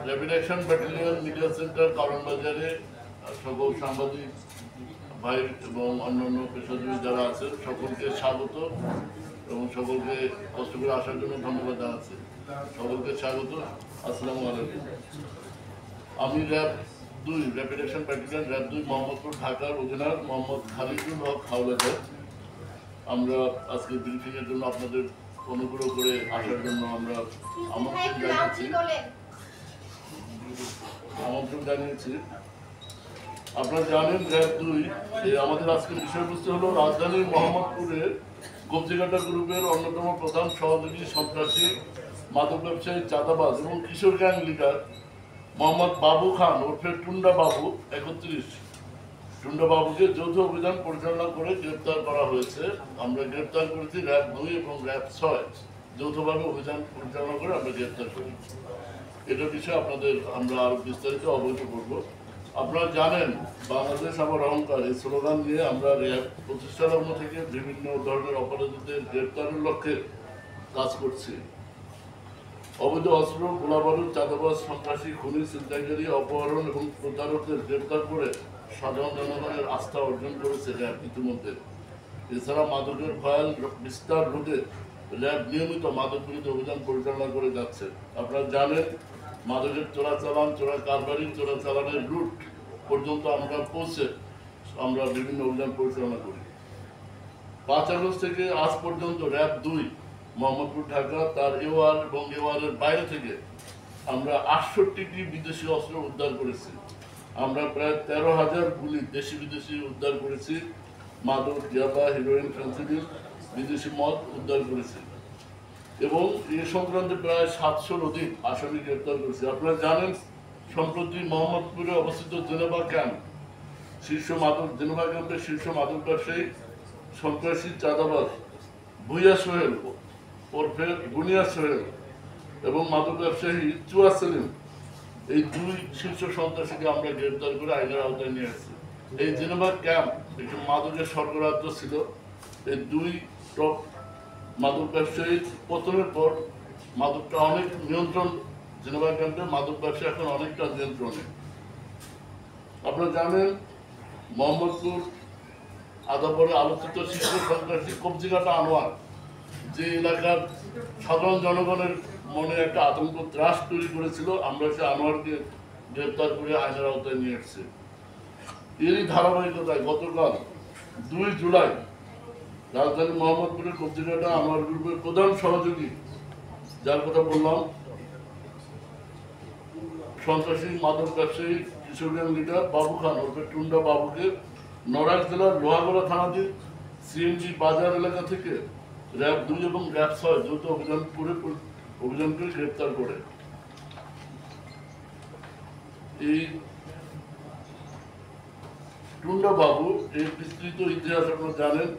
Rapid action battalion media centre কারণ বাজারে সকল সাংবাদিক ভাই এবং অন্যান্য পেশাজীবী যারা আছেন সকলকে স্বাগত এবং সকলকে কষ্ট করে আসার জন্য ধন্যবাদ জানাচ্ছি। সকলকে স্বাগত। আসসালামু আলাইকুম। আমি rapid action battalion RAB 2 Mohammadpur ঢাকার অধিনায়ক মোহাম্মদ খালিদুল হক হাওলাদার। আমরা আজকে ব্রিফিংয়ের জন্য আপনাদের অনুগ্রহ করে আসার জন্য আমরা আমন্ত্রণ জানিয়েছি। আপনারা জানেন র্যাব 2 আমাদের আজকের বিষয়বস্তু হলো রাজধানীর মোহাম্মদপুরের কবজিঘাটা গ্রুপের অন্যতম প্রধান সহযোগী সন্ত্রাসী মাদক ব্যবসায়ী চাঁদাবাজ এবং কিশোর গ্যাং লিডার মোহাম্মদ বাবু খান ওরফে টুন্ডা বাবু 31 টুন্ডা বাবুকে যৌথ অভিযান পরিচালনা করে গ্রেপ্তার করা হয়েছে। আমরা গ্রেপ্তার করেছি র্যাব 2 এবং র্যাব 6 যৌথভাবে অভিযান পরিচালনা করে আমরা গ্রেপ্তার করি। এটার বিষয়ে আপনাদের আমরা আরো বিস্তারিত অবহিত করব। আপনারা জানেন বাংলাদেশ আমার অহংকার এই স্লোগান নিয়ে আমরা র্যাব প্রতিষ্ঠালগ্ন থেকে বিভিন্ন ধরনের অপরাধীদের গ্রেপ্তারের লক্ষ্যে কাজ করছি। অবৈধ অস্ত্র, গোলাবারুদ, চাঁদাবাজ, সন্ত্রাসী, খুনি, ছিনতাইকারী, অপহরণ এবং প্রতারকদের গ্রেপ্তার করে সাধারণ জনগণের আস্থা অর্জন করেছে র্যাব ইতিমধ্যে। এছাড়া মাদকের ভয়াল বিস্তার রোধে র্যাব নিয়মিত মাদক বিরোধী অভিযান পরিচালনা করে যাচ্ছে। আপনারা জানেন মাদকের চোরাচালান, চোরা কারবারি, চোরাচালানের রুট পর্যন্ত আমরা পৌঁছে আমরা বিভিন্ন অভিযান পরিচালনা করি। 5 আগস্ট থেকে আজ পর্যন্ত র্যাব 2 মোহাম্মদপুর ঢাকা তার এওয়ার এবং এওয়ারের বাইরে থেকে আমরা 68টি বিদেশি অস্ত্র উদ্ধার করেছি। আমরা প্রায় 13,000 গুলি দেশি বিদেশি উদ্ধার করেছি। মাদক, ইয়াবা, হিরোইন, ফেন্সিডিল, বিদেশি মদ উদ্ধার করেছি এবং এ সংক্রান্তে প্রায় 700-র অধিক আসামি গ্রেপ্তার করেছি। আপনারা জানেন সম্প্রতি মোহাম্মদপুরে অবস্থিত জেনেভা ক্যাম্পের শীর্ষ মাদক ব্যবসায়ী সন্ত্রাসী চাঁদাবাজ ভুইয়া সোহেল ওরফে বুনিয়া সোহেল এবং মাদক ব্যবসায়ী চুয়া সেলিম, এই 2 শীর্ষ সন্ত্রাসীকে আমরা গ্রেপ্তার করে আইনের আওতায় নিয়ে আসছি। এই জেনেভা ক্যাম্প একটি মাদকের স্বর্গরাজ্য ছিল। এই 2 টপ মাদক ব্যবসায়ীর পতনের পর মাদকটা অনেক নিয়ন্ত্রণ, জেনেভা ক্যাম্পে মাদক ব্যবসা এখন অনেকটা নিয়ন্ত্রণে। আপনারা জানেন মোহাম্মদপুর আদাবরে আলোচিত শীর্ষ সন্ত্রাসী কবজিঘাটা আনোয়ার যে এলাকার সাধারণ জনগণের মনে একটা আতঙ্ক ত্রাস তৈরি করেছিল, আমরা সে আনোয়ারকে গ্রেপ্তার করে আইনের আওতায় নিয়ে এসেছি। এরই ধারাবাহিকতায় গতকাল 2 জুলাই রাজধানী মোহাম্মদপুরের কবজিঘাটা আনোয়ার গ্রুপের প্রধান সহযোগী যার কথা বললাম সন্ত্রাসী মাদক ব্যবসায়ী কিশোর গ্যাং লিডার বাবু খান ওরফে টুন্ডা বাবুকে নড়াইল জেলার লোহাগড়া থানাধীন সিএনজি বাজার এলাকা থেকে র্যাব 2 এবং র্যাব 6 যৌথ অভিযান করে গ্রেপ্তার করে। এই টুন্ডা বাবু এই বিস্তৃত ইতিহাস আপনারা জানেন।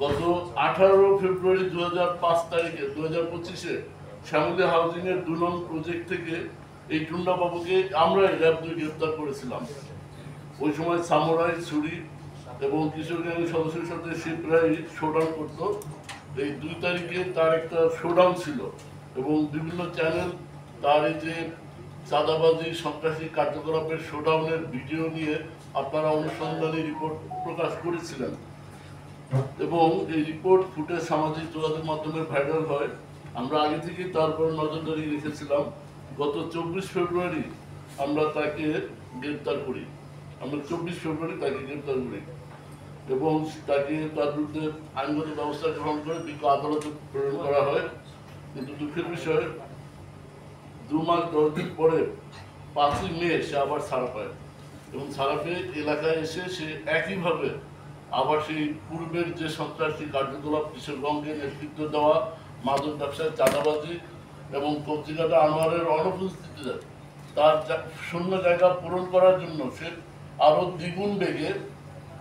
গত 18 ফেব্রুয়ারি 2005 তারিখে 2025-এ শ্যামলী হাউজিং এর 2 নং প্রজেক্ট থেকে এই টুন্ডা বাবুকে আমরা র্যাব 2 গ্রেপ্তার করেছিলাম। ওই সময় সামুরাই, ছুরি এবং কিশোর গ্যাংয়ের সদস্যের সাথে সে প্রায় শোডাউন করত। এই 2 তারিখে তার একটা শোডাউন ছিল এবং বিভিন্ন চ্যানেল তার এই যে চাঁদাবাজি সন্ত্রাসী কার্যকলাপের শোডাউনের ভিডিও নিয়ে আপনারা অনুসন্ধানী রিপোর্ট প্রকাশ করেছিলেন এবং এই রিপোর্ট ফুটেজ সামাজিক যোগাযোগ মাধ্যমে ভাইরাল হয়। আমরা আগে থেকেই তারপর নজরদারি রেখেছিলাম। গত 24 ফেব্রুয়ারি আমরা তাকে গ্রেপ্তার করি এবং তাকে তার বিরুদ্ধে আইনগত ব্যবস্থা গ্রহণ করে বিজ্ঞ আদালতে প্রেরণ করা হয়। কিন্তু দুঃখের বিষয় 2 মাস 10 দিন পরে 5ই মে সে আবার ছাড়া পায় এবং ছাড়া পেয়ে এলাকায় এসে সে একইভাবে আবার সেই পূর্বের যে সন্ত্রাসী কার্যকলাপ কিশোরগঞ্জে নেতৃত্ব দেওয়া মাদক ব্যবসায় চাঁদাবাজি এবং কবজিঘাটা আনোয়ারের অনুপস্থিতিতে তার শূন্য জায়গা পূরণ করার জন্য সে আরো দ্বিগুণ বেগে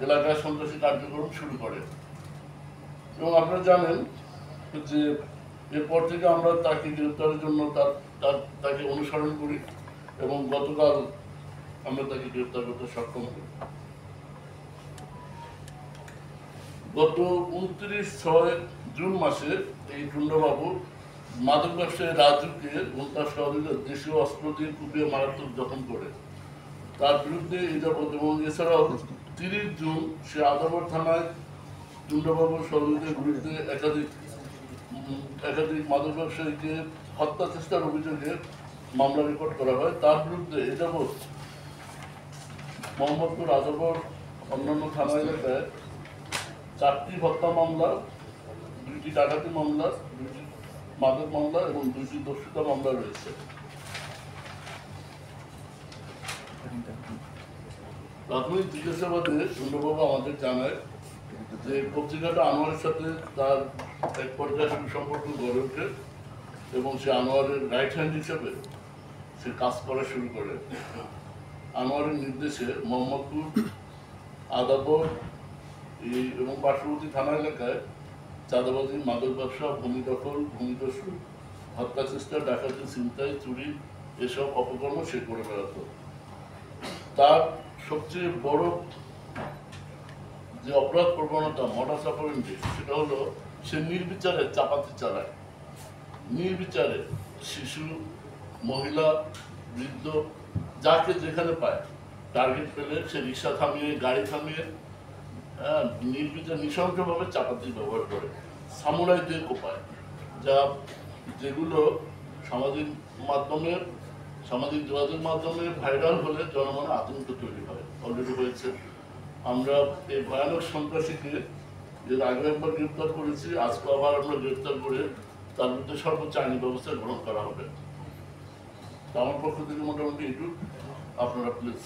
এলাকায় সন্ত্রাসী কার্যক্রম শুরু করে এবং আপনারা জানেন যে এরপর থেকে আমরা তাকে গ্রেপ্তারের জন্য তাকে অনুসরণ করি এবং গতকাল আমরা তাকে গ্রেপ্তার করতে সক্ষম হই। গত 29 জুন মাসে এই টুন্ডাবাবু মাদক ব্যবসায়ী রাজুকে এবং তার সহযোগীরা দেশীয় অস্ত্র দিয়ে কুপিয়ে মারাত্মক জখম করে। তার বিরুদ্ধে এই যাবৎ এবং এছাড়াও 30 জুন সে আদাবর থানায় টুন্ডাবাবুর সহযোগীদের বিরুদ্ধে একাধিক মাদক ব্যবসায়ীকে হত্যা চেষ্টার অভিযোগে মামলা রেকর্ড করা হয়। তার বিরুদ্ধে এ যাবৎ মোহাম্মদপুর আদাবর অন্যান্য থানা এলাকায় 4টি হত্যা মামলা, 2টি ডাকাতি মামলা, 2টি মাদক মামলা এবং 2টি দস্যুতা মামলা রয়েছে। প্রাথমিক জিজ্ঞাসাবাদে টুন্ডাবাবু আমাদের জানায় যে কবজিঘাটা আনোয়ারের সাথে তার এক পর্যায়ে সুসম্পর্ক গড়ে ওঠে এবং সে আনোয়ারের রাইট হ্যান্ড হিসেবে সে কাজ করা শুরু করে। আনোয়ারের নির্দেশে মোহাম্মদপুর, আদাবর এবং পার্শ্ববর্তী থানা এলাকায় চাঁদাবাজি, মাদক ব্যবসা, ভূমি দখল, ভূমিদস্যু, হত্যা চেষ্টা, ডাকাতি, ছিনতাই, চুরি এসব অপকর্ম সে করে বেড়াত। তার সবচেয়ে বড় যে অপরাধ প্রবণতা মডাস অপারেন্ডি সেটা হলো সে নির্বিচারে চাপাতি চালায়। নির্বিচারে শিশু, মহিলা, বৃদ্ধ যাকে যেখানে পায় টার্গেট পেলে সে রিক্সা থামিয়ে, গাড়ি থামিয়ে নির্বিচার নৃশংসভাবে চাপাতি ব্যবহার করে, সামুরাই দিয়ে কোপায়, যেগুলো সামাজিক যোগাযোগ মাধ্যমে ভাইরাল হলে জনমনে আতঙ্ক তৈরি হয়, অলরেডি হয়েছে। আমরা এই ভয়ানক সন্ত্রাসীকে এর আগে একবার গ্রেপ্তার করেছি, আজকে আবার আমরা গ্রেপ্তার করে তার বিরুদ্ধে সর্বোচ্চ আইনি ব্যবস্থা গ্রহণ করা হবে। আমার পক্ষ থেকে মোটামুটি এটুকু, আপনারা প্লিজ